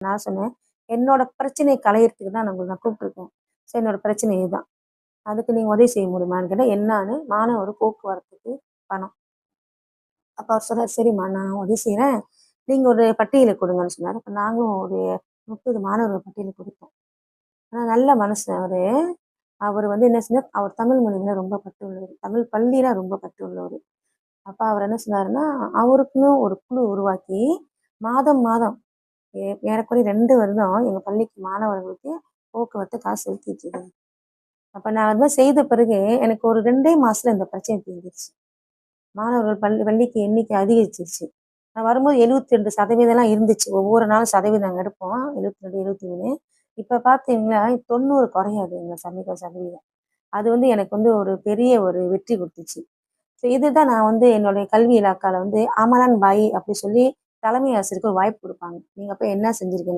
நான் சொன்னேன், "என்னோட பிரச்சனைய களையறதுக்கு தான் நான் உங்கள நான் கூப்பிட்டுருக்கேன். ஸோ என்னோட பிரச்சனை இதுதான். அதுக்கு நீங்க உதவி செய்ய முடியுமான்னு?" கேட்டேன். என்னான்னு, மாணவர் போக்குவரத்துக்கு பணம். அப்ப அவர் சொன்னாரு, "சரிம்மா நான் உதவி செய்றேன். நீங்க ஒரு பட்டியல குடுங்கன்னு" சொன்னாரு. அப்ப நாங்களும் ஒரு 30 மாணவர்கள் பட்டியல குடுத்தோம். ஆனா நல்ல மனுஷன் அவரு. அவரு வந்து என்ன சொன்னார், அவர் தமிழ் மொழி மேல ரொம்ப பற்று உள்ளவரு. தமிழ் பள்ளியில ரொம்ப பற்று உள்ளவரு. அப்ப அவர் என்ன சொன்னாருன்னா, அவருக்குன்னு ஒரு குழு உருவாக்கி, மாதம் மாதம் ஏறக்குறைய 2 வருடம் எங்க பள்ளிக்கு மாணவர்களுக்கு போக்குவரத்து காசு செலுத்திட்டு இருக்காங்க. அப்ப நான் அது மாரி செய்த பிறகு எனக்கு ஒரு 2 மாசத்துல இந்த பிரச்சனை தீர்ந்துருச்சு. மாணவர்கள் பள்ளிக்கு எண்ணிக்கை அதிகரிச்சிருச்சு. நான் வரும்போது 72% இருந்துச்சு. ஒவ்வொரு நாளும் சதவீதம் நாங்க எடுப்போம். 72, 73. இப்ப பார்த்தீங்கன்னா 90 குறையாது எங்க சதவீதம். அது வந்து எனக்கு வந்து ஒரு பெரிய ஒரு வெற்றி குடுத்துச்சு. ஸோ இதுதான் நான் வந்து என்னுடைய கல்வி இலாக்கால வந்து அமலான் பாய் அப்படி சொல்லி தலைமை ஆசிரியருக்கு ஒரு வாய்ப்பு குடுப்பாங்க. நீங்க போய் என்ன செஞ்சிருக்கீங்க?